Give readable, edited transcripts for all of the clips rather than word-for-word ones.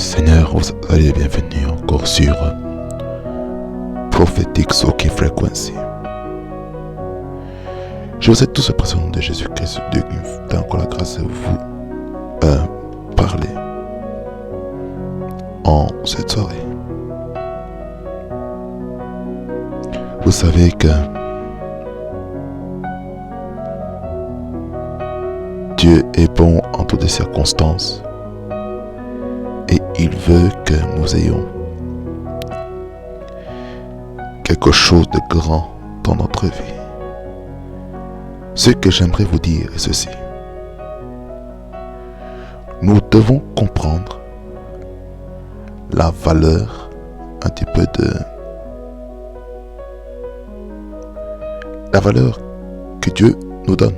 Seigneur, vous allez les bienvenus encore sur Prophetic Soaking Frequency. Je vous ai tous au nom de Jésus-Christ, Dieu qui me donne encore la grâce de vous parler en cette soirée. Vous savez que Dieu est bon en toutes les circonstances et il veut que nous ayons quelque chose de grand dans notre vie. Ce que j'aimerais vous dire est ceci. Nous devons comprendre la valeur un petit peu de la valeur que Dieu nous donne.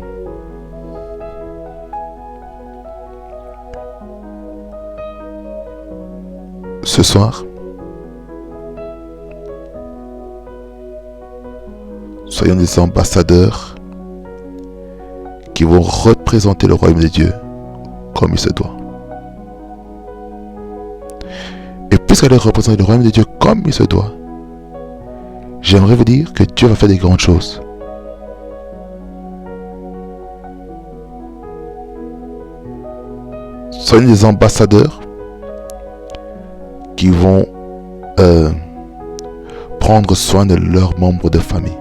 Ce soir, soyons des ambassadeurs qui vont représenter le royaume de Dieu comme il se doit. Et puisqu'elle représente le royaume de Dieu comme il se doit, j'aimerais vous dire que Dieu va faire des grandes choses. Soyons des ambassadeurs qui vont prendre soin de leurs membres de famille.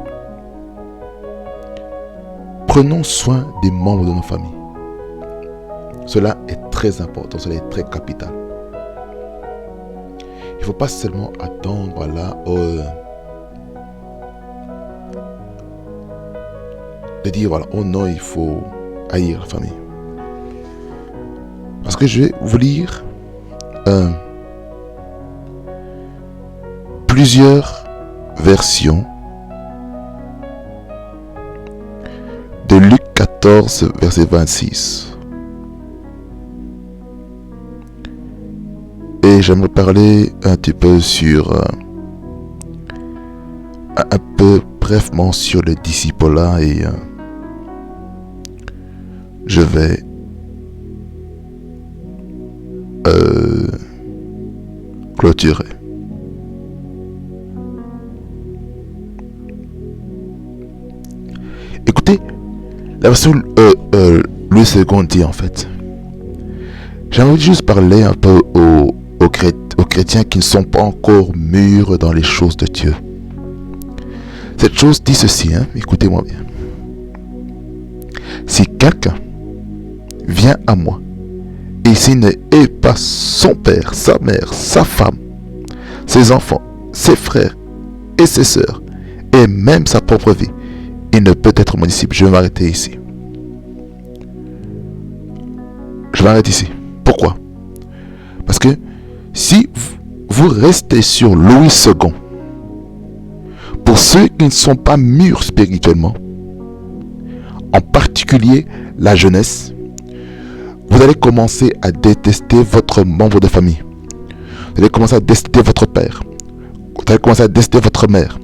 Prenons soin des membres de nos familles. Cela est très important, cela est très capital. Il ne faut pas seulement attendre de dire voilà, oh non, il faut haïr la famille. Parce que je vais vous lire plusieurs versions de Luc 14, verset 26. Et j'aimerais parler un petit peu sur un peu brièvement sur le disciple-là et je vais clôturer. Écoutez, la version Louis II dit en fait. J'aimerais juste parler un peu aux chrétiens qui ne sont pas encore mûrs dans les choses de Dieu. Cette chose dit ceci, écoutez-moi bien. Si quelqu'un vient à moi et s'il ne hait pas son père, sa mère, sa femme, ses enfants, ses frères et ses sœurs, et même sa propre vie, il ne peut être mon disciple. Je vais m'arrêter ici. Je m'arrête ici. Pourquoi? Parce que si vous restez sur Louis II, pour ceux qui ne sont pas mûrs spirituellement, en particulier la jeunesse, vous allez commencer à détester votre membre de famille. Vous allez commencer à détester votre père. Vous allez commencer à détester votre mère.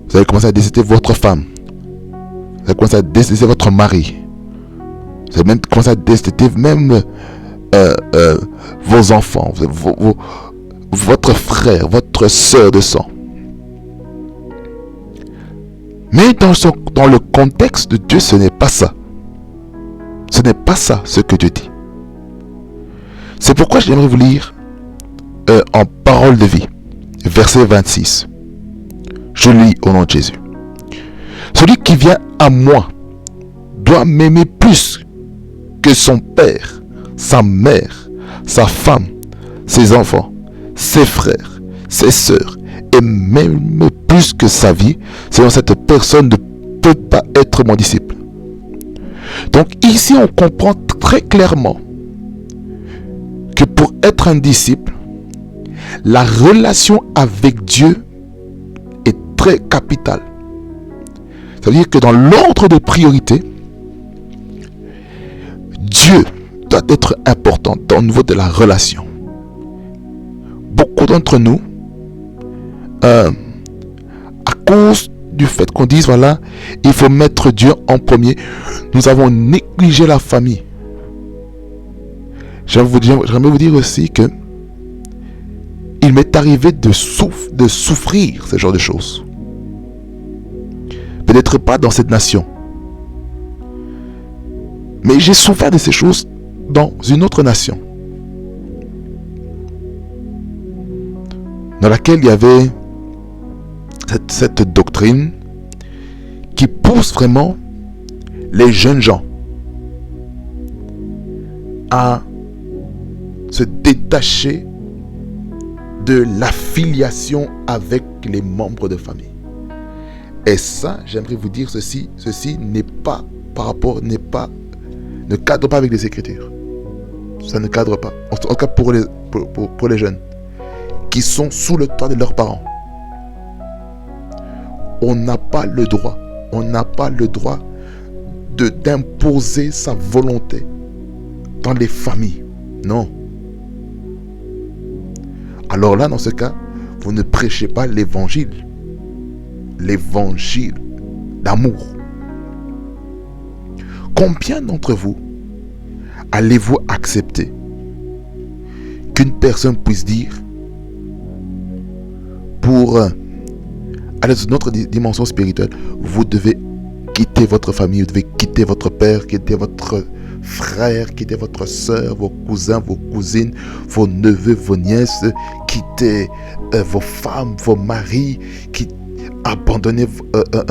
Vous allez commencer à détester votre femme. Vous allez commencer à détester votre mari. Vous allez même commencer à détester même vos enfants, votre frère, votre soeur de sang. Mais dans le contexte de Dieu, ce n'est pas ça. Ce n'est pas ça ce que Dieu dit. C'est pourquoi j'aimerais vous lire en parole de vie, verset 26. Je lis au nom de Jésus. Celui qui vient à moi doit m'aimer plus que son père, sa mère, sa femme, ses enfants, ses frères, ses sœurs, et même plus que sa vie, sinon cette personne ne peut pas être mon disciple. Donc ici on comprend très clairement que pour être un disciple, la relation avec Dieu est très capitale. C'est-à-dire que dans l'ordre de priorité, Dieu doit être important au niveau de la relation. Beaucoup d'entre nous, à cause du fait qu'on dise voilà, il faut mettre Dieu en premier, nous avons négligé la famille. J'aimerais vous dire aussi que il m'est arrivé de souffrir ce genre de choses. Peut-être pas dans cette nation, mais j'ai souffert de ces choses dans une autre nation, dans laquelle il y avait cette doctrine qui pousse vraiment les jeunes gens à se détacher de l'affiliation avec les membres de famille. Et ça, j'aimerais vous dire ceci n'est pas ne cadre pas avec les Écritures. Ça ne cadre pas. En tout cas pour les jeunes qui sont sous le toit de leurs parents. On n'a pas le droit d'imposer sa volonté dans les familles. Non. Alors là, dans ce cas, vous ne prêchez pas l'évangile d'amour. Combien d'entre vous allez-vous accepter qu'une personne puisse dire, pour aller dans notre dimension spirituelle, vous devez quitter votre famille, vous devez quitter votre père, quitter votre frère, quitter votre soeur, vos cousins, vos cousines, vos neveux, vos nièces, quitter vos femmes, vos maris, abandonner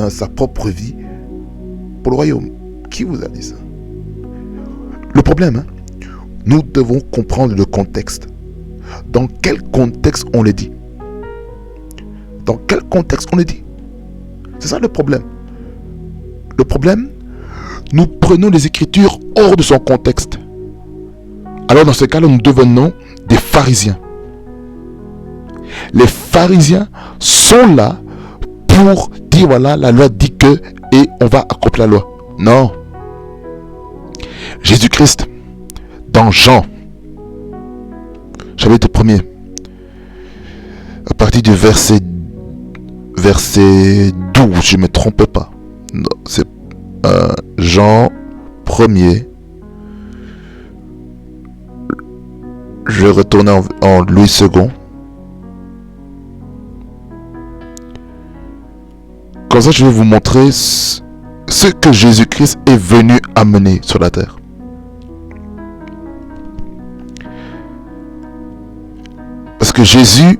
sa propre vie pour le royaume. Qui vous a dit ça? Le problème, nous devons comprendre le contexte. Dans quel contexte on le dit? Dans quel contexte on le dit? C'est ça le problème. Le problème, nous prenons les Écritures hors de son contexte. Alors dans ce cas-là, nous devenons des pharisiens. Les pharisiens sont là pour dire voilà, la loi dit que, et on va accomplir la loi. Non. Jésus-Christ, dans Jean, chapitre 1er, à partir du verset 12, je ne me trompe pas. C'est Jean 1er. Je vais retourner en Louis II. Comme ça, je vais vous montrer ce que Jésus-Christ est venu amener sur la terre. Parce que Jésus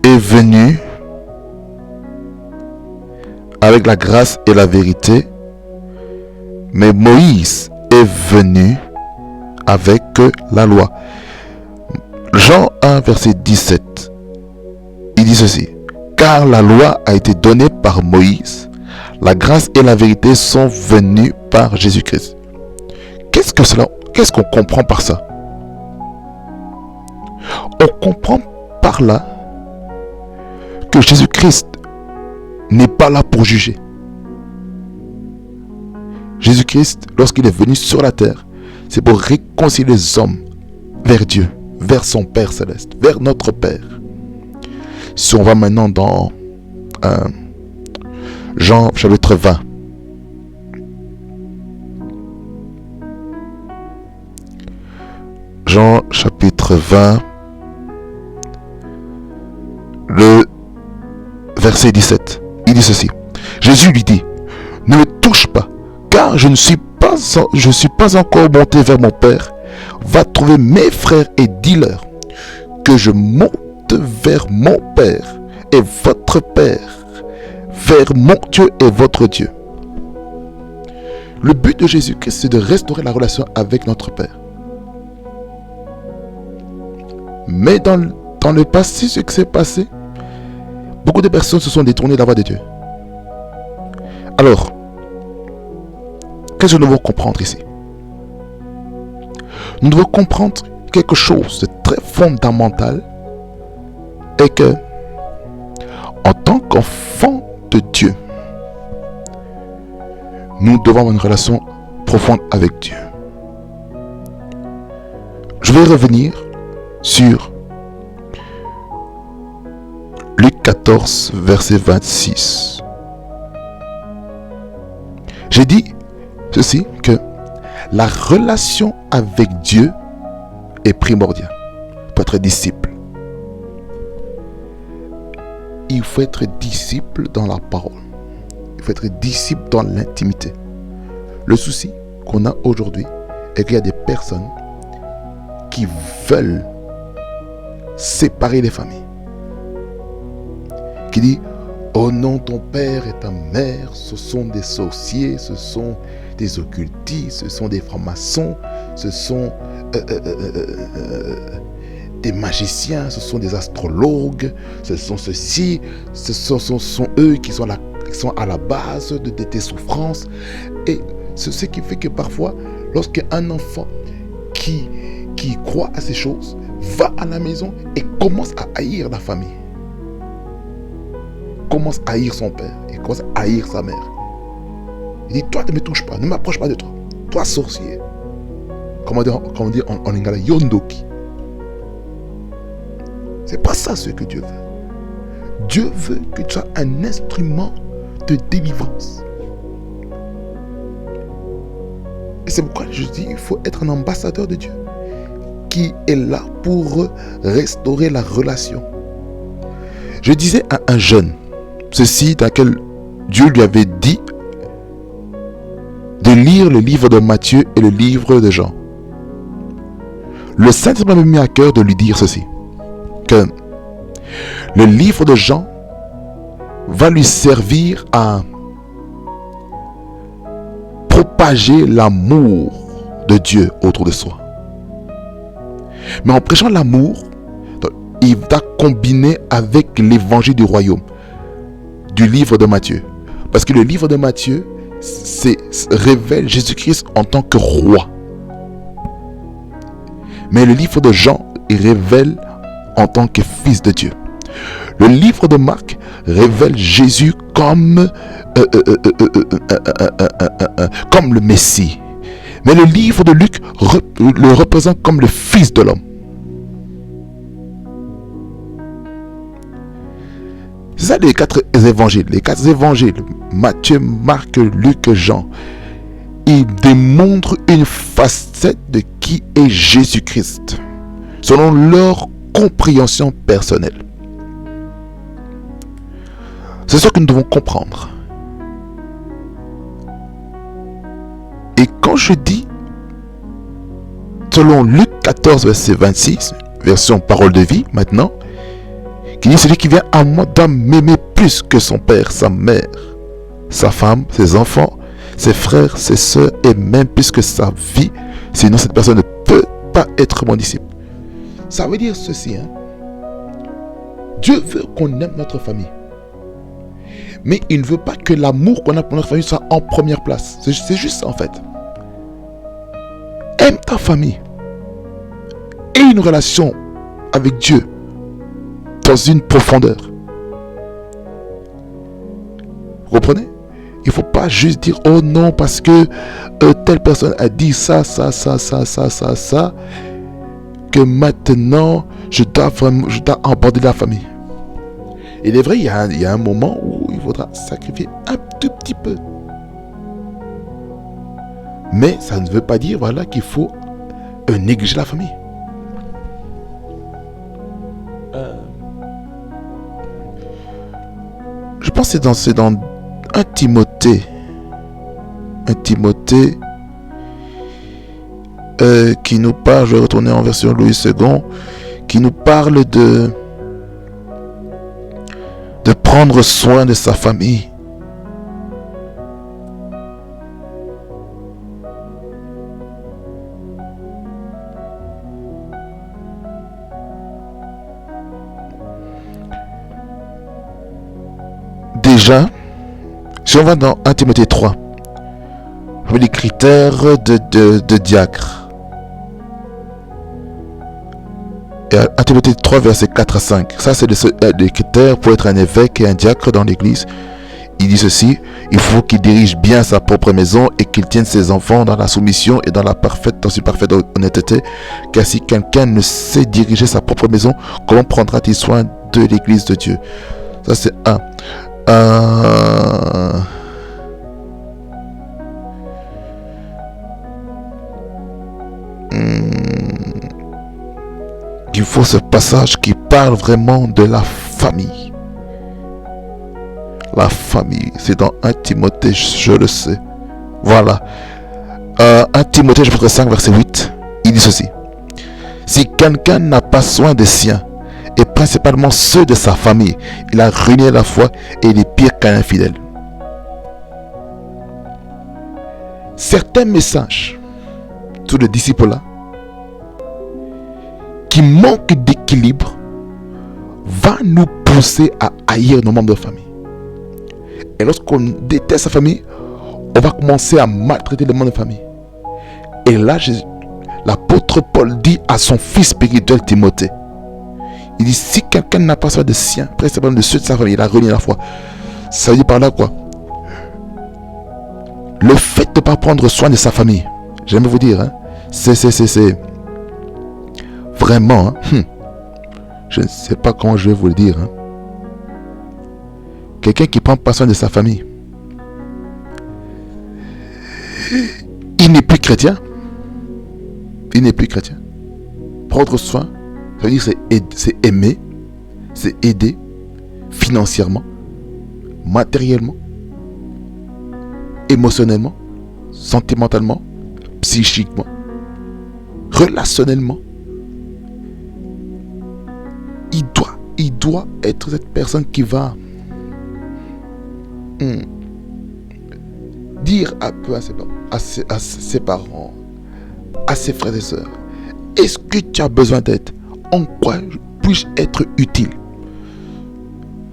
est venu avec la grâce et la vérité, mais Moïse est venu avec la loi. Jean 1, verset 17, il dit ceci: car la loi a été donnée par Moïse, la grâce et la vérité sont venues par Jésus-Christ. Qu'est-ce qu'on comprend par ça? On comprend par là que Jésus-Christ n'est pas là pour juger. Jésus-Christ, lorsqu'il est venu sur la terre, c'est pour réconcilier les hommes vers Dieu, vers son Père céleste, vers notre Père. Si on va maintenant dans Jean chapitre 20. Jean chapitre 20, le verset 17. Il dit ceci: Jésus lui dit, ne me touche pas, car je ne suis pas encore monté vers mon Père. Va trouver mes frères et dis-leur que je monte vers mon Père et votre Père, vers mon Dieu et votre Dieu. Le but de Jésus-Christ, c'est de restaurer la relation avec notre Père. Mais dans le passé, ce qui s'est passé, beaucoup de personnes se sont détournées de la voie de Dieu. Alors, qu'est-ce que nous devons comprendre ici? Nous devons comprendre quelque chose de très fondamental, et que, en tant qu'enfant de Dieu, nous devons avoir une relation profonde avec Dieu. Je vais revenir sur Luc 14, verset 26. J'ai dit ceci, que la relation avec Dieu est primordiale. pour être disciple. Il faut être disciple dans la parole. Il faut être disciple dans l'intimité. Le souci qu'on a aujourd'hui est qu'il y a des personnes qui veulent séparer les familles. Qui dit, oh non, ton père et ta mère, ce sont des sorciers, ce sont des occultistes, ce sont des francs-maçons, ce sont des magiciens, ce sont des astrologues, ce sont ceux-ci, ce sont eux qui sont à la base de tes souffrances. Et c'est ce qui fait que parfois, lorsqu'un enfant qui croit à ces choses va à la maison et commence à haïr la famille, commence à haïr son père et commence à haïr sa mère. Il dit, toi ne me touches pas, ne m'approche pas de toi, toi sorcier. Comment dire en lingala, yondoki. C'est pas ça ce que Dieu veut. Dieu veut que tu sois un instrument de délivrance. Et c'est pourquoi je dis, il faut être un ambassadeur de Dieu qui est là pour restaurer la relation. Je disais à un jeune, ceci dans lequel Dieu lui avait dit de lire le livre de Matthieu et le livre de Jean. Le Saint-Esprit m'a mis à cœur de lui dire ceci, que le livre de Jean va lui servir à propager l'amour de Dieu autour de soi. Mais en prêchant l'amour, il va combiner avec l'évangile du royaume du livre de Matthieu. Parce que le livre de Matthieu révèle Jésus-Christ en tant que roi. Mais le livre de Jean, il révèle en tant que fils de Dieu. Le livre de Marc révèle Jésus comme le Messie. Mais le livre de Luc le représente comme le fils de l'homme. C'est ça les quatre évangiles. Les quatre évangiles, Matthieu, Marc, Luc, Jean, ils démontrent une facette de qui est Jésus-Christ, selon leur compréhension personnelle. C'est ce que nous devons comprendre. Et quand je dis, selon Luc 14, verset 26, version parole de vie maintenant, qui dit, celui qui vient à moi doit m'aimer plus que son père, sa mère, sa femme, ses enfants, ses frères, ses soeurs, et même plus que sa vie, sinon cette personne ne peut pas être mon disciple. Ça veut dire ceci, hein? Dieu veut qu'on aime notre famille. Mais il ne veut pas que l'amour qu'on a pour notre famille soit en première place. C'est juste ça en fait. Aime ta famille. Aie une relation avec Dieu dans une profondeur. Vous comprenez? Il ne faut pas juste dire, oh non, parce que telle personne a dit ça, que maintenant, je dois aborder la famille. Il est vrai, il y a un moment où il faudra sacrifier un tout petit peu. Mais ça ne veut pas dire, voilà, qu'il faut négliger la famille. Je pense que c'est dans 1 Timothée. 1 Timothée qui nous parle, je vais retourner en version Louis II, qui nous parle de prendre soin de sa famille. Déjà, si on va dans 1 Timothée 3, les critères de diacre. Et 1 Timothée 3, versets 4 à 5. Ça, c'est les critères pour être un évêque et un diacre dans l'église. Il dit ceci: il faut qu'il dirige bien sa propre maison et qu'il tienne ses enfants dans la soumission et dans une parfaite honnêteté. Car si quelqu'un ne sait diriger sa propre maison, comment prendra-t-il soin de l'église de Dieu? Ça, c'est un. qu'il faut ce passage qui parle vraiment de la famille. La famille, c'est dans 1 Timothée, je le sais. Voilà. 1 Timothée, chapitre 5, verset 8, il dit ceci. Si quelqu'un n'a pas soin des siens, et principalement ceux de sa famille, il a ruiné la foi et il est pire qu'un infidèle. Certains messages, tous les disciples-là, qui manquent d'équilibre, va nous pousser à haïr nos membres de famille. Et lorsqu'on déteste sa famille, on va commencer à maltraiter les membres de famille. Et là, l'apôtre Paul dit à son fils spirituel Timothée, il dit, si quelqu'un n'a pas soin de sien, principalement de ceux de sa famille, il a renié la foi. Ça veut dire par là quoi? Le fait de ne pas prendre soin de sa famille, j'aime vous dire, hein, c'est vraiment, hein, je ne sais pas comment je vais vous le dire, hein. Quelqu'un qui ne prend pas soin de sa famille, il n'est plus chrétien. Il n'est plus chrétien. Prendre soin, ça veut dire c'est aimer, c'est aider financièrement, matériellement, émotionnellement, sentimentalement, psychiquement, relationnellement. Il doit être cette personne qui va dire un peu à ses parents, à ses frères et sœurs, est-ce que tu as besoin d'aide? En quoi puis-je être utile?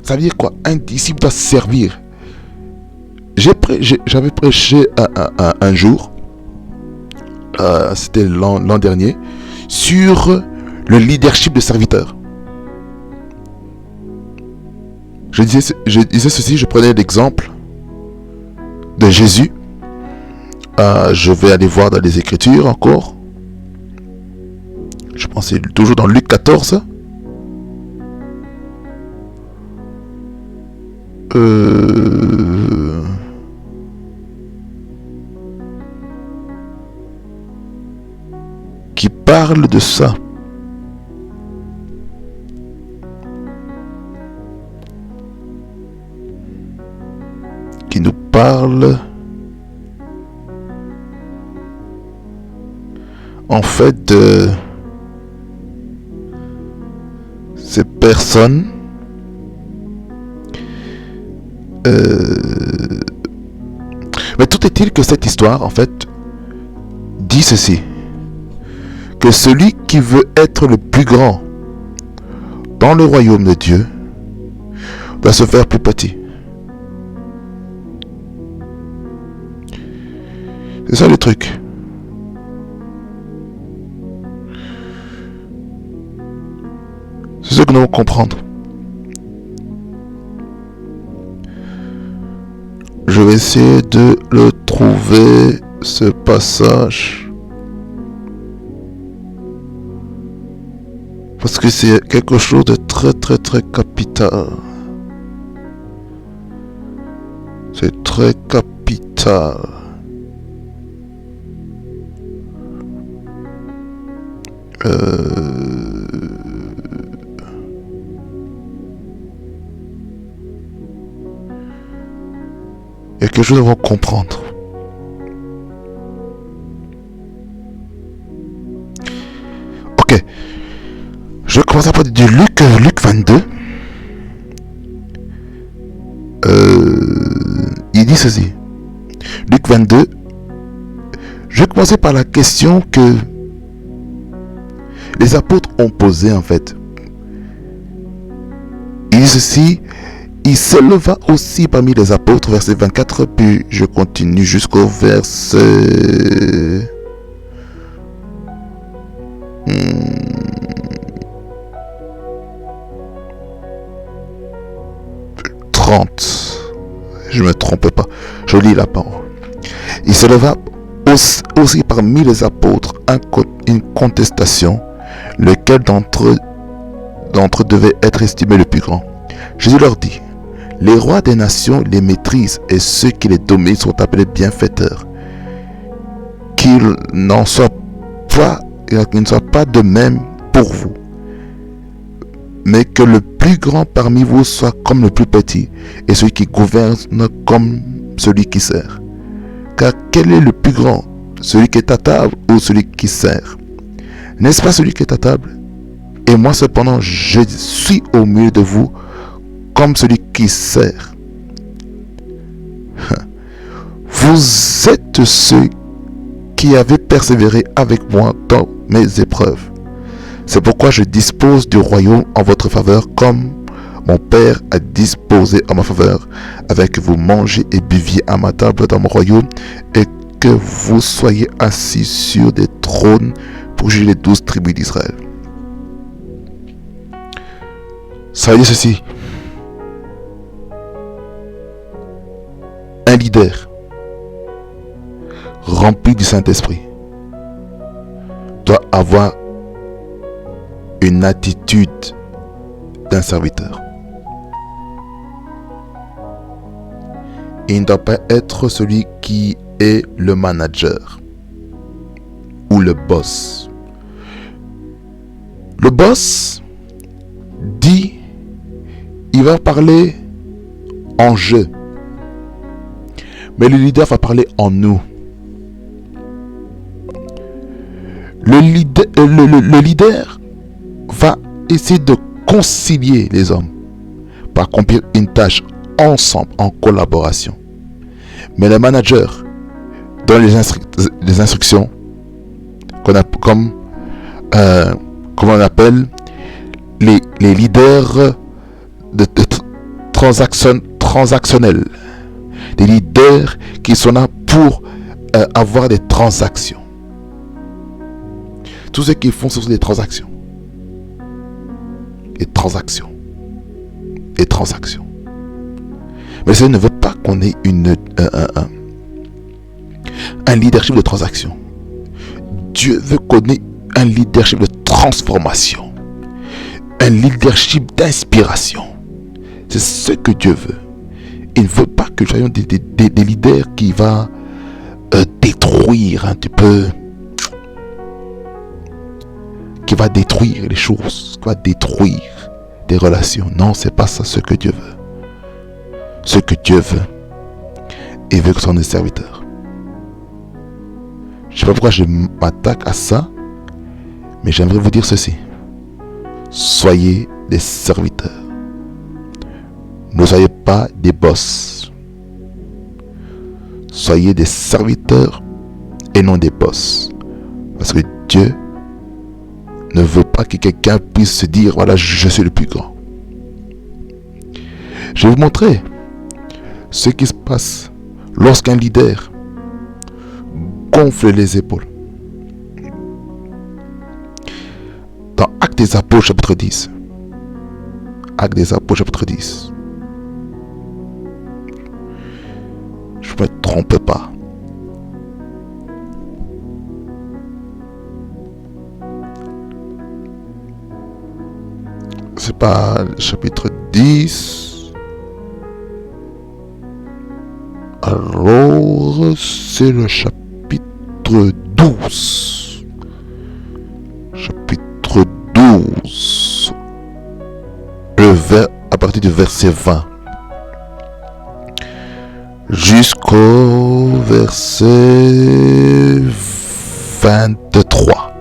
Ça veut dire quoi? Un disciple doit servir. J'avais prêché un jour, c'était l'an dernier, sur le leadership de serviteur. Je disais ceci, je prenais l'exemple de Jésus. Je vais aller voir dans les Écritures encore. Je pense que c'est toujours dans Luc 14. Qui parle de ça. Qui nous parle en fait de ces personnes mais tout est-il que cette histoire en fait dit ceci, que celui qui veut être le plus grand dans le royaume de Dieu doit se faire plus petit. C'est ça le truc. C'est ce que nous devons comprendre. Je vais essayer de le trouver, ce passage. Parce que c'est quelque chose de très très très capital. C'est très capital. Il y a quelque chose à vous comprendre. Ok. Je commence à parler de Luc 22. Il dit ceci. Luc 22. Je vais commencer par la question que les apôtres ont posée en fait. Il dit ceci. Il se leva aussi parmi les apôtres, verset 24, puis je continue jusqu'au verset 30. Je ne me trompe pas, je lis la parole. Il se leva aussi parmi les apôtres une contestation, lequel d'entre eux devait être estimé le plus grand. Jésus leur dit, les rois des nations les maîtrisent et ceux qui les dominent sont appelés bienfaiteurs. Qu'il ne soit pas de même pour vous. mais que le plus grand parmi vous soit comme le plus petit, et celui qui gouverne comme celui qui sert. Car quel est le plus grand, celui qui est à table ou celui qui sert? N'est-ce pas celui qui est à table? Et moi cependant, je suis au milieu de vous comme celui qui sert. Vous êtes ceux qui avez persévéré avec moi dans mes épreuves. C'est pourquoi je dispose du royaume en votre faveur comme mon Père a disposé en ma faveur, avec que vous mangez et buviez à ma table dans mon royaume et que vous soyez assis sur des trônes pour juger les 12 tribus d'Israël. Ça veut dire ceci. Un leader rempli du Saint-Esprit doit avoir une attitude d'un serviteur. Il ne doit pas être celui qui est le manager ou le boss. Le boss dit, il va parler en jeu, mais le leader va parler en nous. Le leader va essayer de concilier les hommes pour accomplir une tâche ensemble, en collaboration. Mais le manager donne les instructions comme on appelle les leaders transactionnels. Des leaders qui sont là pour avoir des transactions. Tout ce qu'ils font, ce sont des transactions. Des transactions. Des transactions. Mais ça ne veut pas qu'on ait un leadership de transaction. Dieu veut qu'on ait un leadership de transformation. Un leadership d'inspiration. C'est ce que Dieu veut. Il ne veut pas que nous soyons des leaders qui vont détruire un petit peu, qui va détruire les choses, qui va détruire des relations. Non, c'est pas ça ce que Dieu veut. Ce que Dieu veut, il veut que ce soit des serviteurs. Je ne sais pas pourquoi je m'attaque à ça, mais j'aimerais vous dire ceci. Soyez des serviteurs. Ne soyez pas des boss. Soyez des serviteurs et non des boss. Parce que Dieu ne veut pas que quelqu'un puisse se dire, voilà, je suis le plus grand. Je vais vous montrer ce qui se passe lorsqu'un leader gonfle les épaules. Dans Actes des Apôtres chapitre 10. Actes des Apôtres chapitre 10. Je ne me trompe pas. C'est pas le chapitre 10. Alors, c'est le chapitre 12. Chapitre 12. À partir du verset 20. Jusqu'au verset 23.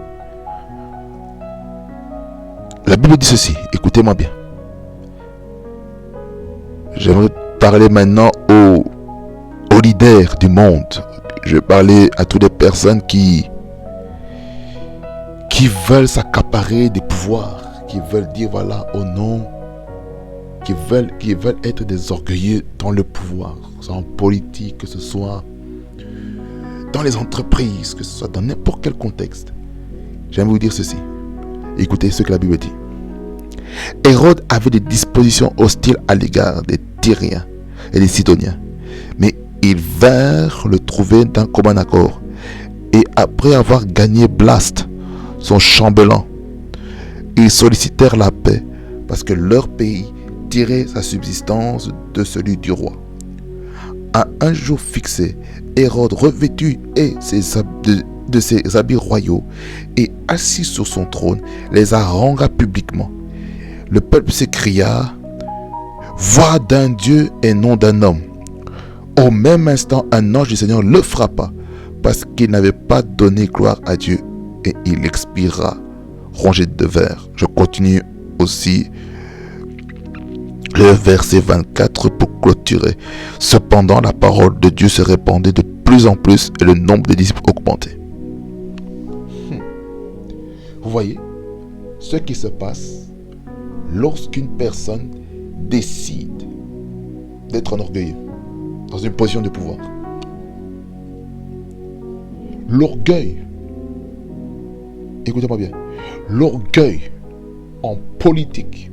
La Bible dit ceci, écoutez-moi bien. J'aimerais parler maintenant aux leaders du monde. Je vais parler à toutes les personnes qui veulent s'accaparer des pouvoirs, qui veulent dire voilà au nom, qui veulent être des orgueilleux dans le pouvoir, que ce soit en politique, que ce soit dans les entreprises, que ce soit dans n'importe quel contexte. J'aimerais vous dire ceci. Écoutez ce que la Bible dit. Hérode avait des dispositions hostiles à l'égard des Tyriens et des Sidoniens. Mais ils vinrent le trouver d'un commun accord. Et après avoir gagné Blaste, son chambellan, ils sollicitèrent la paix parce que leur pays tirait sa subsistance de celui du roi. À un jour fixé, Hérode, revêtu de ses habits royaux et assis sur son trône, les harangua publiquement. Le peuple s'écria: voix d'un Dieu et non d'un homme. Au même instant, un ange du Seigneur le frappa parce qu'il n'avait pas donné gloire à Dieu et il expira, rongé de verre. Je continue aussi le verset 24 pour clôturer. Cependant, la parole de Dieu se répandait de plus en plus et le nombre des disciples augmentait. Vous voyez ce qui se passe lorsqu'une personne décide d'être un orgueilleux dans une position de pouvoir. L'orgueil, écoutez-moi bien, l'orgueil en politique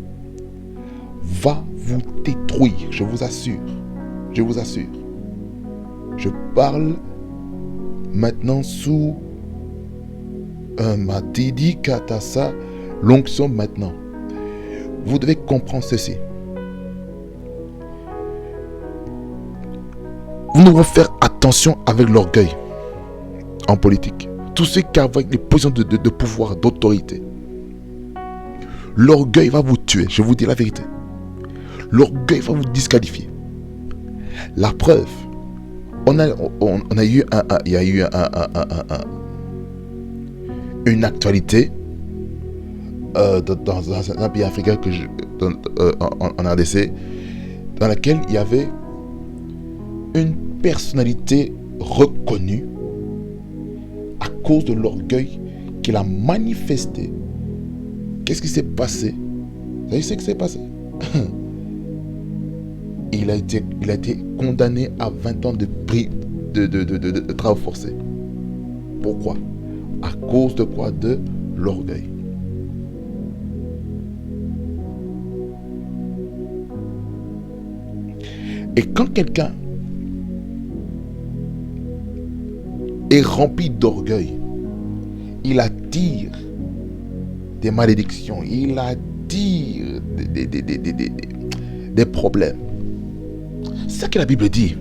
va vous détruire, je vous assure. Je vous assure. Je parle maintenant sous Matidi Katasa, l'onction maintenant. Vous devez comprendre ceci. Nous devons faire attention avec l'orgueil en politique. Tous ceux qui ont les positions de pouvoir, d'autorité. L'orgueil va vous tuer, je vous dis la vérité. L'orgueil va vous disqualifier. La preuve, il y a eu une actualité dans un pays africain en RDC, dans laquelle il y avait une personnalité reconnue à cause de l'orgueil qu'il a manifesté. Qu'est-ce qui s'est passé? Vous savez ce qui s'est passé? Il a été condamné à 20 ans de travaux forcés. Pourquoi? À cause de quoi? De l'orgueil. Et quand quelqu'un est rempli d'orgueil, il attire des malédictions, il attire des problèmes. C'est ça que la Bible dit.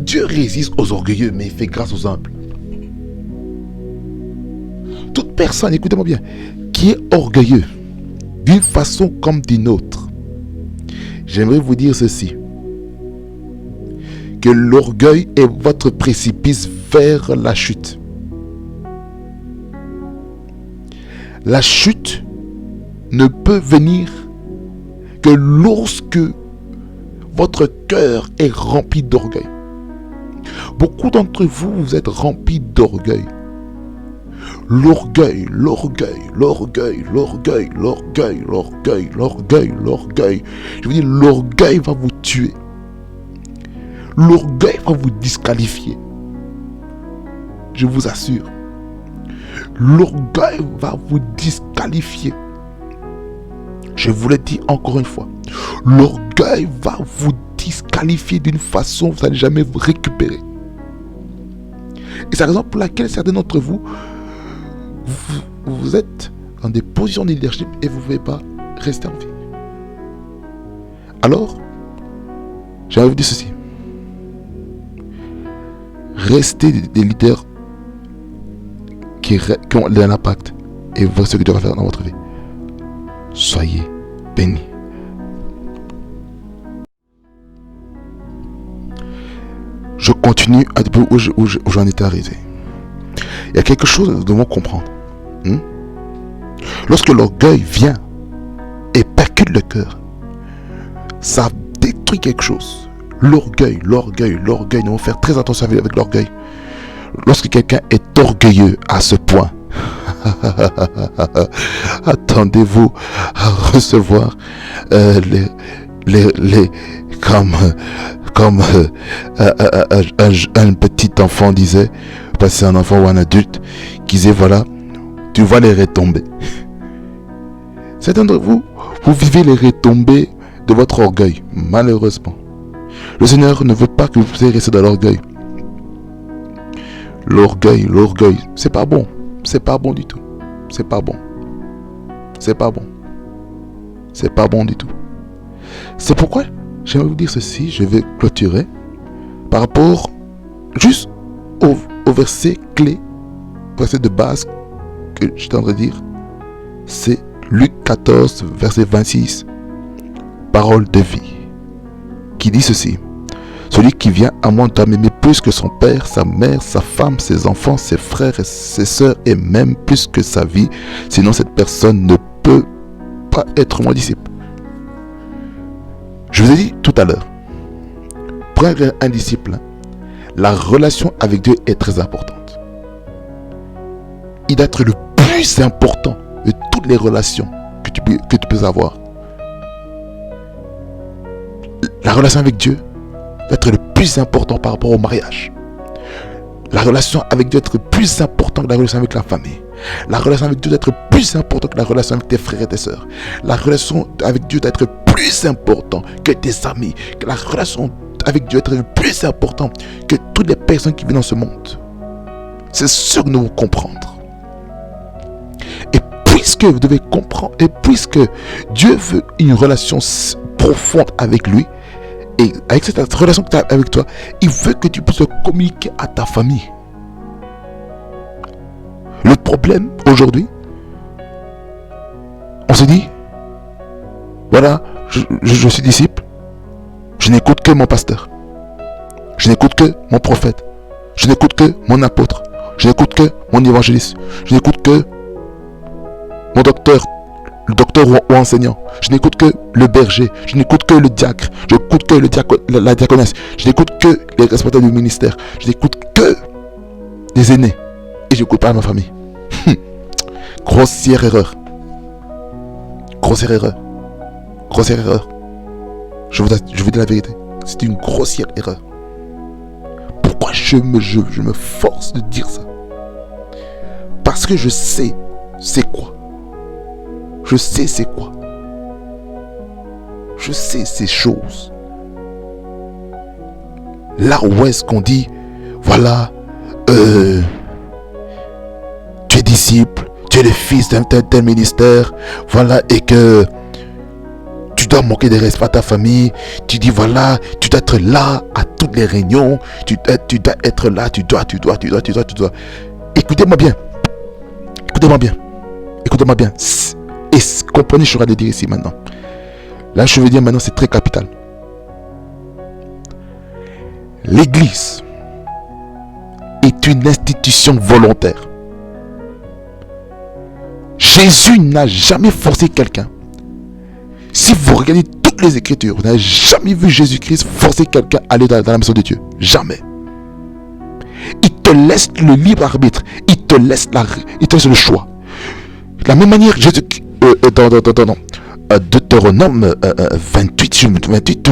Dieu résiste aux orgueilleux, mais il fait grâce aux humbles. Toute personne, écoutez-moi bien, qui est orgueilleux, d'une façon comme d'une autre, j'aimerais vous dire ceci, que l'orgueil est votre précipice vers la chute. La chute ne peut venir que lorsque votre cœur est rempli d'orgueil. Beaucoup d'entre vous, vous êtes remplis d'orgueil. L'orgueil. Je veux dire, l'orgueil va vous tuer. L'orgueil va vous disqualifier. Je vous assure. L'orgueil va vous disqualifier. Je vous le dis encore une fois. L'orgueil va vous disqualifier d'une façon que vous n'allez jamais vous récupérer. Et c'est la raison pour laquelle certains d'entre vous, vous êtes dans des positions de leadership et vous ne pouvez pas rester en vie. Alors, j'aimerais vous dire ceci. Restez des leaders qui ont un impact et voyez ce que Dieu va faire dans votre vie. Soyez bénis. Je continue à peu où j'en étais arrivé. Il y a quelque chose que nous devons comprendre. Lorsque l'orgueil vient et percute le cœur, ça détruit quelque chose. L'orgueil. Nous devons faire très attention avec l'orgueil. Lorsque quelqu'un est orgueilleux à ce point, attendez-vous à recevoir comme un petit enfant disait, parce que c'est un enfant ou un adulte qui disait voilà, tu vois les retombées. Certains d'entre vous, vous vivez les retombées de votre orgueil, malheureusement. Le Seigneur ne veut pas que vous puissiez rester dans l'orgueil. L'orgueil, c'est pas bon. C'est pas bon du tout. C'est pas bon du tout. C'est pourquoi j'aimerais vous dire ceci, je vais clôturer par rapport juste au verset clé, verset de base que je t'aimerais dire, c'est Luc 14, verset 26, parole de vie, qui dit ceci. Celui qui vient à moi doit m'aimer plus que son père, sa mère, sa femme, ses enfants, ses frères et ses sœurs, et même plus que sa vie. Sinon, cette personne ne peut pas être mon disciple. Je vous ai dit tout à l'heure, pour être un disciple, la relation avec Dieu est très importante. Il doit être le plus important de toutes les relations que tu peux avoir. La relation avec Dieu doit être le plus important par rapport au mariage. La relation avec Dieu doit être plus importante que la relation avec la famille. La relation avec Dieu doit être plus importante que la relation avec tes frères et tes sœurs. La relation avec Dieu doit être plus importante que tes amis. Que la relation avec Dieu doit être plus importante que toutes les personnes qui vivent dans ce monde. C'est sûr que nous devons comprendre. Et puisque vous devez comprendre, et puisque Dieu veut une relation profonde avec lui, et avec cette relation que tu as avec toi, il veut que tu puisses communiquer à ta famille. Le problème aujourd'hui, on se dit, voilà, je suis disciple, je n'écoute que mon pasteur, je n'écoute que mon prophète, je n'écoute que mon apôtre, je n'écoute que mon évangéliste, je n'écoute que mon docteur, le docteur ou enseignant, je n'écoute que le berger, je n'écoute que le diacre, je n'écoute que la diaconesse, je n'écoute que les responsables du ministère, je n'écoute que les aînés et je n'écoute pas ma famille. Grossière erreur. Grossière erreur. Grossière erreur. Je vous dis la vérité. C'est une grossière erreur. Pourquoi je me force de dire ça? Parce que je sais c'est quoi. Je sais c'est quoi. Je sais ces choses. Là où est-ce qu'on dit, voilà, tu es disciple, tu es le fils d'un tel ministère, voilà, et que tu dois manquer de respect à ta famille, tu dis voilà, tu dois être là à toutes les réunions, tu dois être là, tu dois. Écoutez-moi bien. Et comprenez, je suis en train de dire ici maintenant. Là, je veux dire maintenant, c'est très capital. L'église est une institution volontaire. Jésus n'a jamais forcé quelqu'un. Si vous regardez toutes les Écritures, vous n'avez jamais vu Jésus-Christ forcer quelqu'un à aller dans la maison de Dieu. Jamais. Il te laisse le libre arbitre. Il te laisse le choix. De la même manière, Jésus, dans Deutéronome 28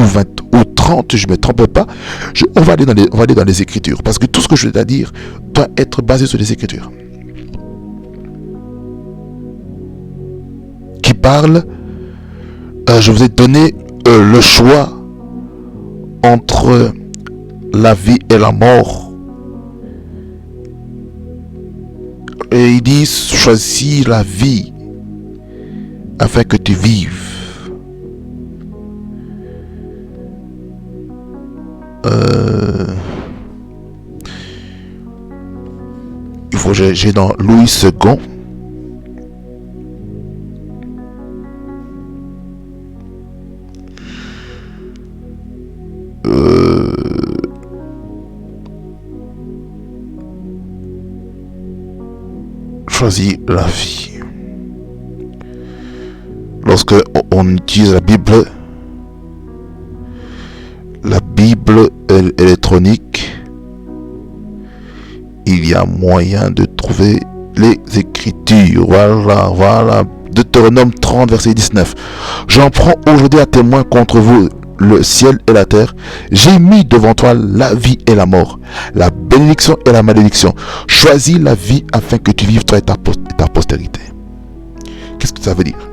ou 30, je ne me trompe pas, on va aller dans les Écritures. Parce que tout ce que je vais te dire doit être basé sur les Écritures. Qui parle, je vous ai donné le choix entre la vie et la mort. Et il dit, choisis la vie afin que tu vives. Il faut que j'ai dans Louis II. Choisis la vie. Lorsque on utilise la Bible électronique, il y a moyen de trouver les Écritures. Voilà. Deutéronome 30, verset 19. J'en prends aujourd'hui à témoin contre vous le ciel et la terre. J'ai mis devant toi la vie et la mort, la bénédiction et la malédiction. Choisis la vie afin que tu vives toi et ta postérité. Qu'est-ce que ça veut dire?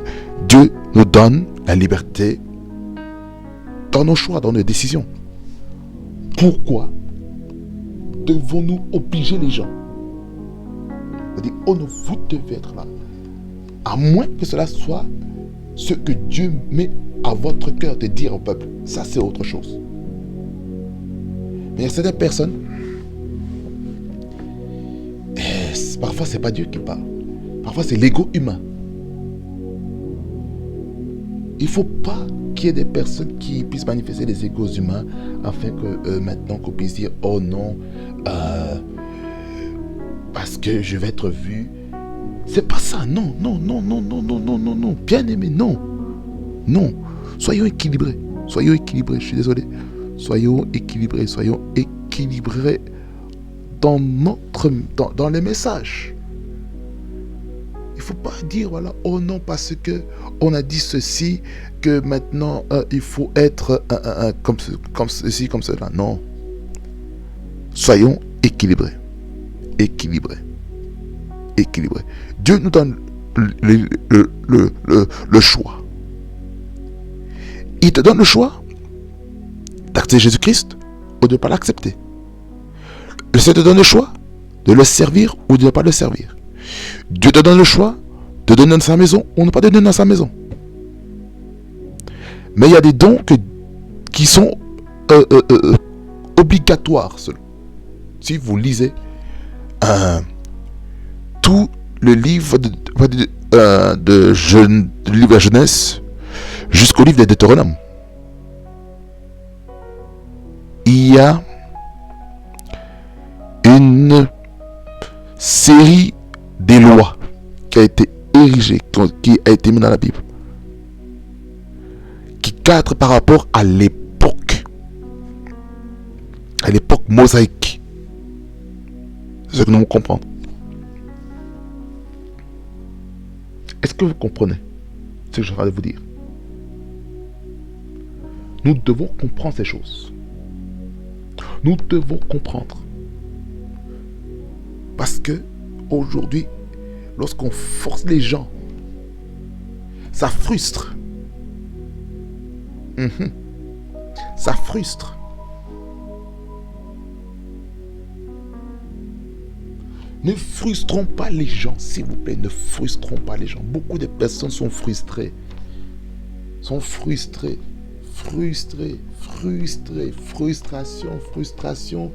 Dieu nous donne la liberté dans nos choix, dans nos décisions. Pourquoi devons-nous obliger les gens? C'est-à-dire, oh non, vous devez être là. À moins que cela soit ce que Dieu met à votre cœur de dire au peuple. Ça, c'est autre chose. Mais il y a certaines personnes, parfois c'est pas Dieu qui parle. Parfois c'est l'ego humain. Il ne faut pas qu'il y ait des personnes qui puissent manifester des égos humains afin que maintenant qu'on puisse dire oh non, parce que je vais être vu. C'est pas ça, non, non, non, non, non, non, non, non, non, bien aimé, non, non. Soyons équilibrés, je suis désolé. Soyons équilibrés dans les messages. Il ne faut pas dire, voilà, oh non, parce que on a dit ceci, que maintenant il faut être comme ceci, comme cela. Non. Soyons équilibrés. Dieu nous donne le choix. Il te donne le choix d'accepter Jésus-Christ ou de ne pas l'accepter. Le Seigneur te donne le choix de le servir ou de ne pas le servir. Dieu te donne le choix de donner dans sa maison ou ne pas donner dans sa maison. Mais il y a des dons qui sont obligatoires. Si vous lisez tout le livre de la Genèse jusqu'au livre des Deutéronomes, il y a une série des lois qui a été érigée, qui a été mise dans la Bible, qui cadre par rapport à l'époque mosaïque. C'est ce que nous comprenons. Est-ce que vous comprenez ce que je suis en train de vous dire? Nous devons comprendre ces choses. Nous devons comprendre. Parce que aujourd'hui, lorsqu'on force les gens, ça frustre. Ça frustre. Ne frustrons pas les gens, s'il vous plaît. Ne frustrons pas les gens. Beaucoup de personnes sont frustrées. Frustration.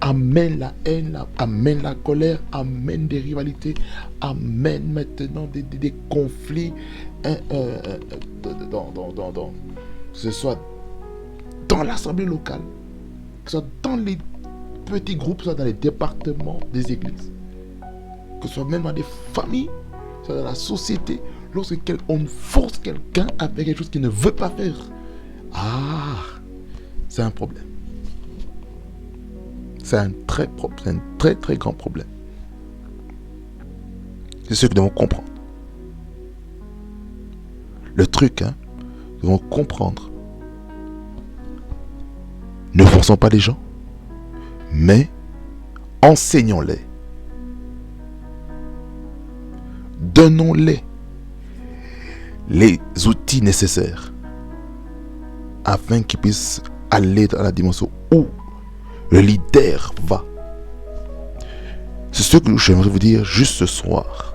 Amène la haine, amène la colère, amène des rivalités, amène maintenant des conflits, que ce soit dans l'assemblée locale, que ce soit dans les petits groupes, que ce soit dans les départements des églises, que ce soit même dans des familles, que ce soit dans la société, lorsqu'on force quelqu'un à faire quelque chose qu'il ne veut pas faire. C'est un problème. C'est un très très grand problème. C'est ce que nous devons comprendre. Le truc, nous devons comprendre. Ne forçons pas les gens, mais enseignons-les. Donnons-les les outils nécessaires afin qu'ils puissent aller dans la dimension où le leader va. C'est ce que j'aimerais vous dire juste ce soir.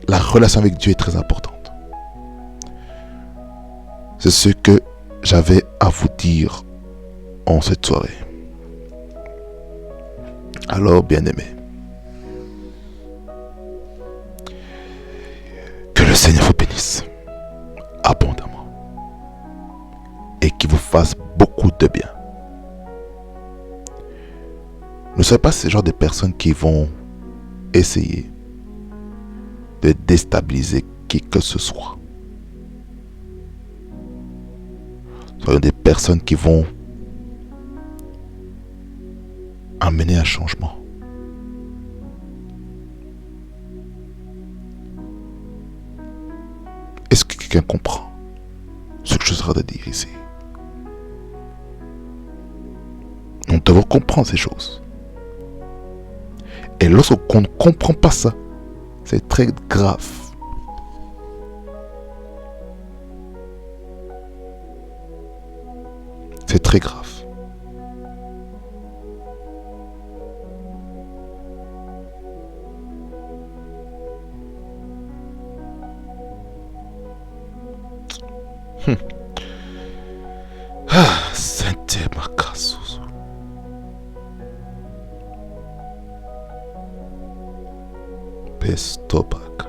La relation avec Dieu est très importante. C'est ce que j'avais à vous dire en cette soirée. Alors, bien-aimés, que le Seigneur vous bénisse abondamment et qu'il vous fasse beaucoup de bien. Ne soyez pas ce genre de personnes qui vont essayer de déstabiliser qui que ce soit. Soyez des personnes qui vont amener un changement. Est-ce que quelqu'un comprend ce que je suis en train de dire ici? Nous devons comprendre ces choses. Et lorsqu'on ne comprend pas ça, c'est très grave. C'est très grave. Sente Makasu. Pestopak.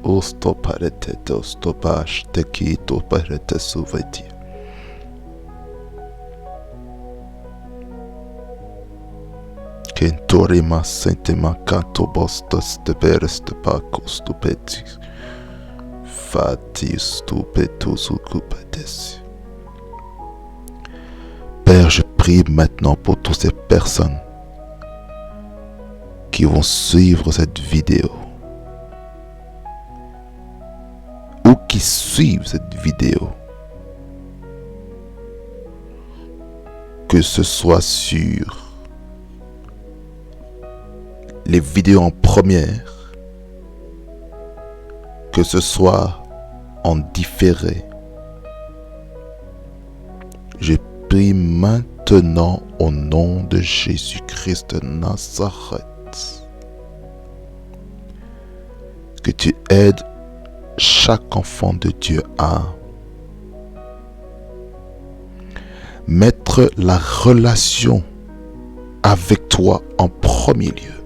Osto parete osto pash te kito parete suveti. Kentorima sentema canto bostas te peres te pacos tu petis. Fatis tu petus ocupates. Père, je prie maintenant pour toutes ces personnes qui vont suivre cette vidéo ou qui suivent cette vidéo, que ce soit sur les vidéos en première, que ce soit en différé. Je prie maintenant au nom de Jésus-Christ de Nazareth que tu aides chaque enfant de Dieu à mettre la relation avec toi en premier lieu.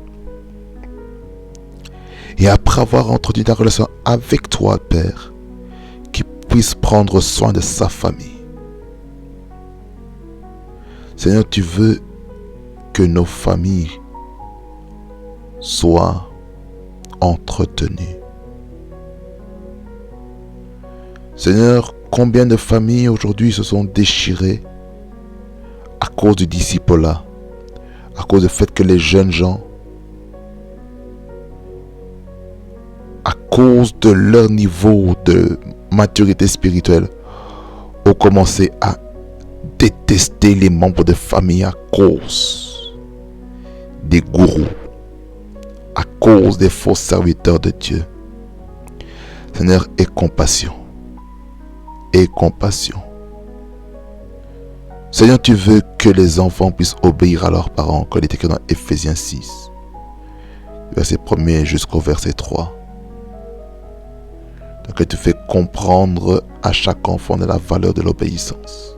Et après avoir entretenu ta relation avec toi, Père, qu'il puisse prendre soin de sa famille. Seigneur, tu veux que nos familles soient entretenues. Seigneur, combien de familles aujourd'hui se sont déchirées à cause du disciple-là, à cause du fait que les jeunes gens, à cause de leur niveau de maturité spirituelle, ont commencé à détester les membres de famille à cause des gourous, à cause des faux serviteurs de Dieu. Seigneur, aie compassion. Aie compassion. Seigneur, tu veux que les enfants puissent obéir à leurs parents, comme il est écrit dans Ephésiens 6, verset 1er jusqu'au verset 3. Donc tu fais comprendre à chaque enfant de la valeur de l'obéissance.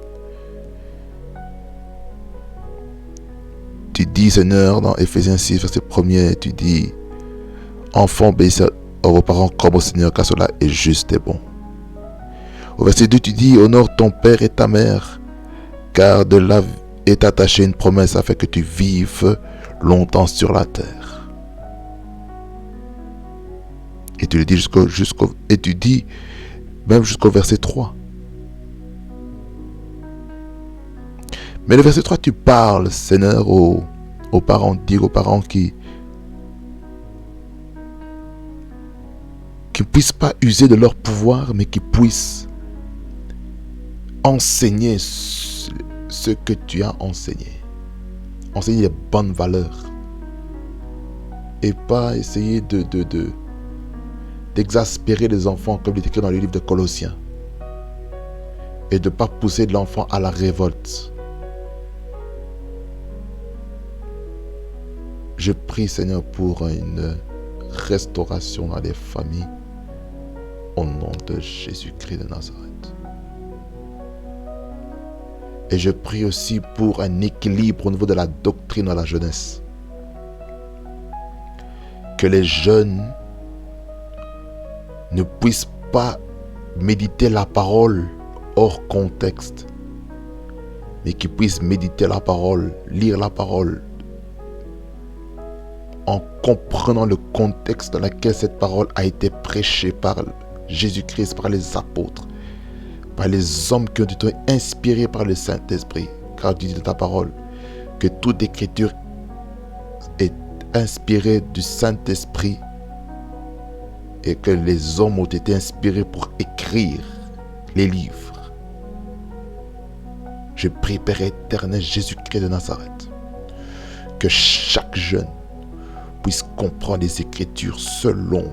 Tu dis, Seigneur, dans Ephésiens 6, verset 1er, tu dis, enfants, obéissez à vos parents comme au Seigneur, car cela est juste et bon. Au verset 2, tu dis, honore ton père et ta mère, car de là est attachée une promesse afin que tu vives longtemps sur la terre. Et tu le dis et tu dis même jusqu'au verset 3. Mais le verset 3, tu parles, Seigneur, aux parents, dire aux parents qui ne puissent pas user de leur pouvoir, mais qui puissent enseigner ce que tu as enseigné. Enseigner les bonnes valeurs. Et pas essayer d'exaspérer les enfants, comme il est écrit dans le livre de Colossiens. Et de ne pas pousser de l'enfant à la révolte. Je prie, Seigneur, pour une restauration dans les familles. Au nom de Jésus-Christ de Nazareth. Et je prie aussi pour un équilibre au niveau de la doctrine à la jeunesse. Que les jeunes ne puissent pas méditer la parole hors contexte, mais qu'ils puissent méditer la parole, lire la parole, en comprenant le contexte dans lequel cette parole a été prêchée par Jésus-Christ, par les apôtres, par les hommes qui ont été inspirés par le Saint-Esprit. Car tu dis dans ta parole que toute écriture est inspirée du Saint-Esprit et que les hommes ont été inspirés pour écrire les livres. Je prie, Père éternel, Jésus-Christ de Nazareth, que chaque jeune puisse comprendre les Écritures selon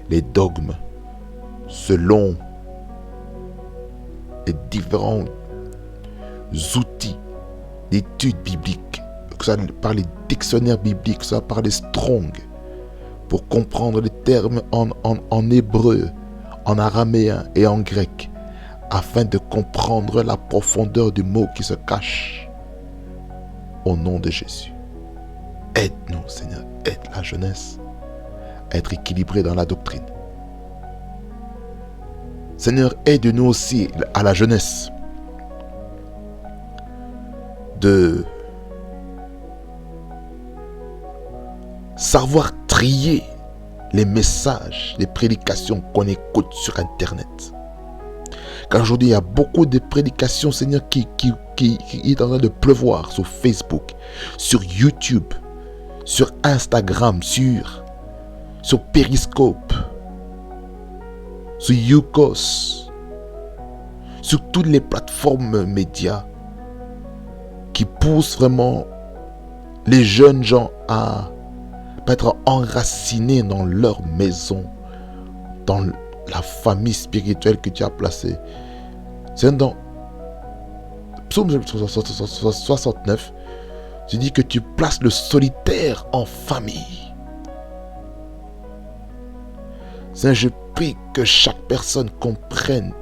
les dogmes, selon les différents outils d'études bibliques, que ce soit par les dictionnaires bibliques, que ce soit par les Strong, pour comprendre les termes en hébreu, en araméen et en grec, afin de comprendre la profondeur du mot qui se cache. Au nom de Jésus, aide-nous, Seigneur, aide la jeunesse à être équilibrée dans la doctrine, Seigneur, aide-nous aussi à la jeunesse de savoir trier les messages, les prédications qu'on écoute sur Internet. Car aujourd'hui, il y a beaucoup de prédications, Seigneur, qui est en train de pleuvoir sur Facebook, sur YouTube, sur Instagram, sur Periscope, sur YouCos, sur toutes les plateformes médias qui poussent vraiment les jeunes gens à être enracinés dans leur maison, dans la famille spirituelle que tu as placée. C'est dans Psaume 69, tu dis que tu places le solitaire en famille. Seigneur, je prie que chaque personne comprenne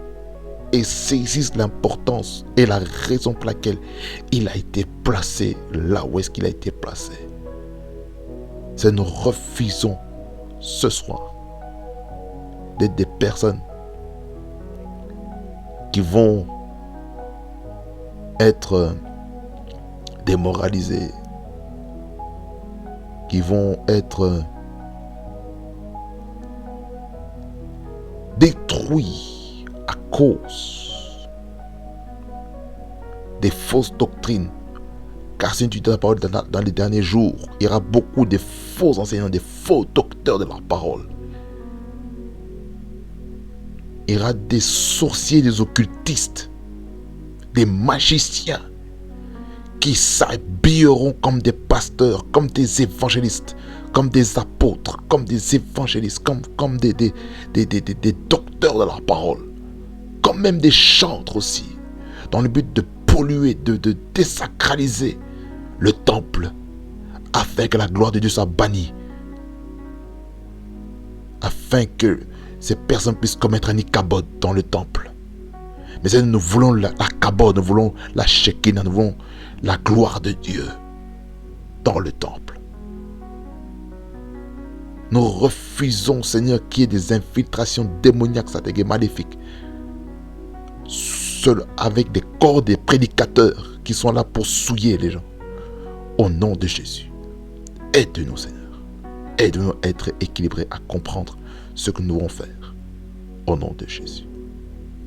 et saisisse l'importance et la raison pour laquelle il a été placé là où est-ce qu'il a été placé. C'est nous refusons ce soir d'être des personnes qui vont être démoralisées, qui vont être détruits à cause des fausses doctrines. Car si tu dis la parole dans les derniers jours, il y aura beaucoup de faux enseignants, des faux docteurs de la parole. Il y aura des sorciers, des occultistes, des magiciens qui s'habilleront comme des pasteurs, comme des évangélistes, comme des apôtres, comme des évangélistes, comme des docteurs de la parole, comme même des chantres aussi, dans le but de polluer, de désacraliser le temple, afin que la gloire de Dieu soit bannie, afin que ces personnes puissent commettre un ikabod dans le temple. Mais nous voulons la kabod, nous voulons la shekinah, nous voulons la gloire de Dieu dans le temple. Nous refusons, Seigneur, qu'il y ait des infiltrations démoniaques, sataniques et maléfiques, seul avec des corps des prédicateurs qui sont là pour souiller les gens. Au nom de Jésus, aide-nous, Seigneur. Aide-nous à être équilibrés, à comprendre ce que nous devons faire. Au nom de Jésus.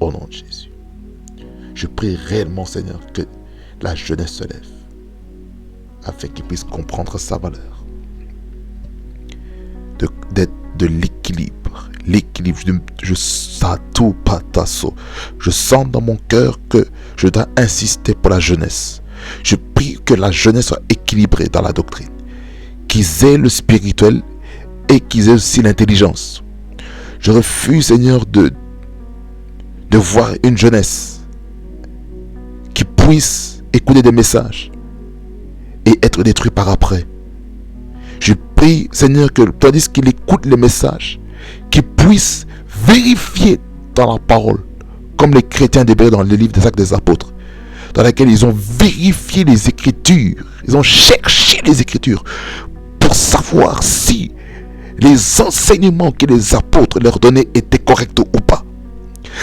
Au nom de Jésus. Je prie réellement, Seigneur, que la jeunesse se lève afin qu'ils puissent comprendre sa valeur. De l'équilibre. L'équilibre. Je sens dans mon cœur que je dois insister pour la jeunesse. Je prie que la jeunesse soit équilibrée dans la doctrine. Qu'ils aient le spirituel et qu'ils aient aussi l'intelligence. Je refuse, Seigneur, de voir une jeunesse qui puisse écouter des messages et être détruit par après. Je prie, Seigneur, que tandis qu'il écoute les messages, qu'il puisse vérifier dans la parole, comme les chrétiens d'Hébreux dans le livre des Actes des Apôtres, dans lequel ils ont vérifié les Écritures, ils ont cherché les Écritures pour savoir si les enseignements que les apôtres leur donnaient étaient corrects ou pas.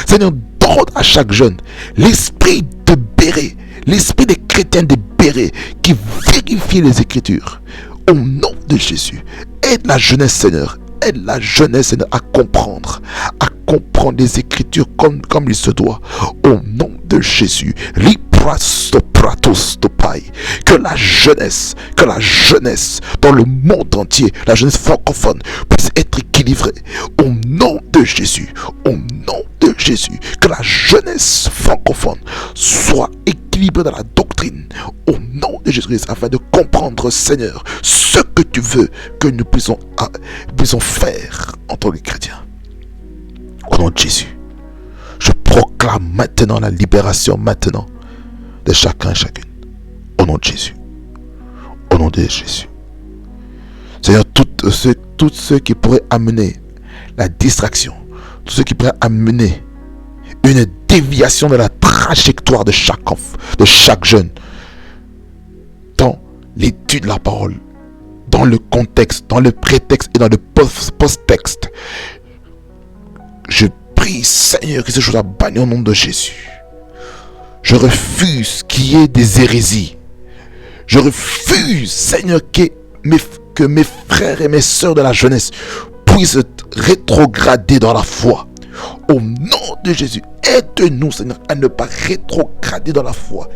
Seigneur, donne à chaque jeune l'esprit de Bérée, l'esprit des chrétiens de Bérée qui vérifient les Écritures. Au nom de Jésus, aide la jeunesse, Seigneur. Aide la jeunesse, Seigneur, à comprendre les Écritures comme il se doit. Au nom de Jésus, que la jeunesse dans le monde entier, la jeunesse francophone, puisse être équilibrée. Au nom de Jésus, au nom de Jésus, que la jeunesse francophone soit équilibrée dans la doctrine. Au nom de Jésus, afin de comprendre, Seigneur, ce que tu veux que nous puissions faire en tant que chrétiens. Au nom de Jésus, je proclame maintenant la libération maintenant de chacun et chacune. Au nom de Jésus. Au nom de Jésus. Seigneur, tous ceux qui pourraient amener la distraction, tous ceux qui pourraient amener une déviation de la trajectoire de chaque jeune, dans l'étude de la parole, dans le contexte, dans le prétexte et dans le post-texte. Je prie prie, Seigneur, que ces choses soient bannies au nom de Jésus. Je refuse qu'il y ait des hérésies. Je refuse, Seigneur, que mes frères et mes sœurs de la jeunesse puissent rétrograder dans la foi. Au nom de Jésus, aide-nous, Seigneur, à ne pas rétrograder dans la foi.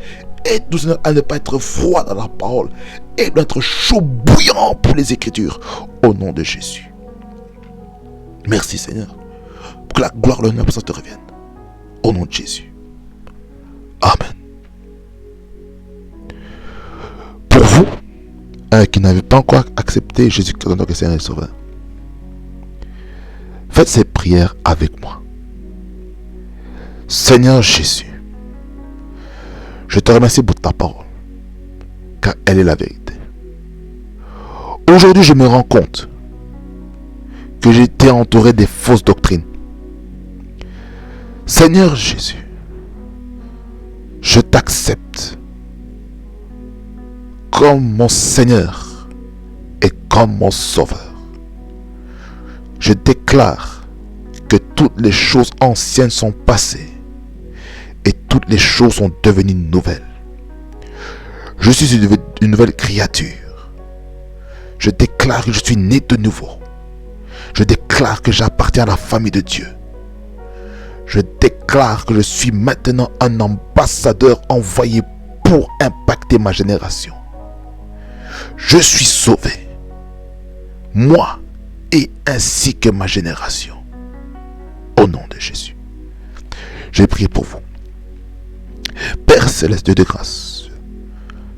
Aide-nous, Seigneur, à ne pas être froid dans la parole. Aide-nous à être chaud bouillant pour les Écritures. Au nom de Jésus. Merci, Seigneur, pour que la gloire, l'honneur et la puissance te reviennent. Au nom de Jésus. Amen. Pour vous, qui n'avez pas encore accepté Jésus-Christ en tant que Seigneur et Sauveur, faites ces prières avec moi. Seigneur Jésus, je te remercie pour ta parole, car elle est la vérité. Aujourd'hui, je me rends compte que j'étais entouré des fausses doctrines. Seigneur Jésus, je t'accepte comme mon Seigneur et comme mon Sauveur. Je déclare que toutes les choses anciennes sont passées et toutes les choses sont devenues nouvelles. Je suis une nouvelle créature. Je déclare que je suis né de nouveau. Je déclare que j'appartiens à la famille de Dieu. Je déclare que je suis maintenant un ambassadeur envoyé pour impacter ma génération. Je suis sauvé, moi et ainsi que ma génération. Au nom de Jésus. J'ai prié pour vous. Père céleste, Dieu de grâce,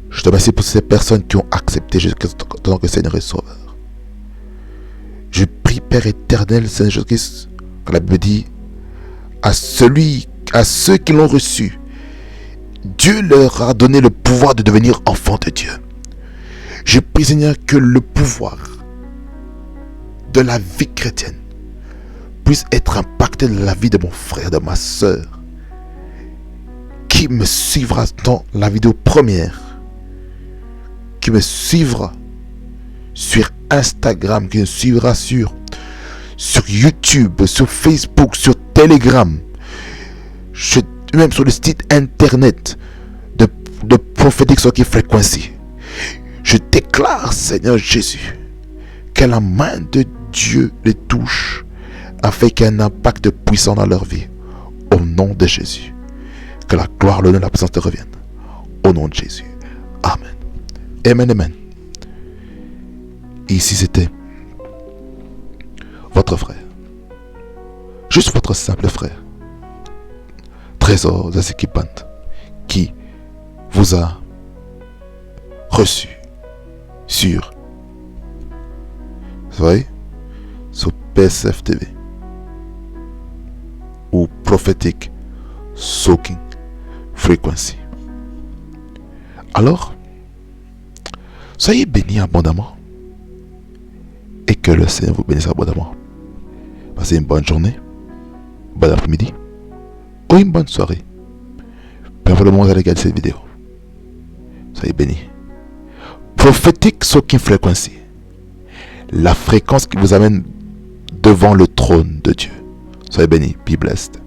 je te remercie pour ces personnes qui ont accepté Jésus-Christ en tant que Seigneur et Sauveur. Je prie, Père éternel, Seigneur Jésus-Christ, que la Bible dit, à ceux qui l'ont reçu, Dieu leur a donné le pouvoir de devenir enfants de Dieu. Je prie, Seigneur, que le pouvoir de la vie chrétienne puisse être impacté dans la vie de mon frère, de ma soeur, qui me suivra dans la vidéo première, qui me suivra sur Instagram, qui me suivra sur YouTube, sur Facebook, sur Telegram, même sur le site internet de Prophetic Soaking Frequency. Je déclare, Seigneur Jésus, que la main de Dieu les touche afin qu'il y ait un impact puissant dans leur vie. Au nom de Jésus. Que la gloire, l'honneur et la puissance te reviennent. Au nom de Jésus. Amen. Amen, amen. Ici, c'était votre frère. Juste votre simple frère. Trésor Zasiki Band, qui vous a reçu sur, vous voyez, sur PSF TV ou Prophetic Soaking Frequency. Alors, soyez bénis abondamment et que le Seigneur vous bénisse abondamment. Passez une bonne journée, bon après-midi ou une bonne soirée. Peu importe le moment où vous allez regarder cette vidéo. Soyez bénis. Prophetic Soaking Frequency, la fréquence qui vous amène devant le trône de Dieu. Soyez bénis. Be blessed.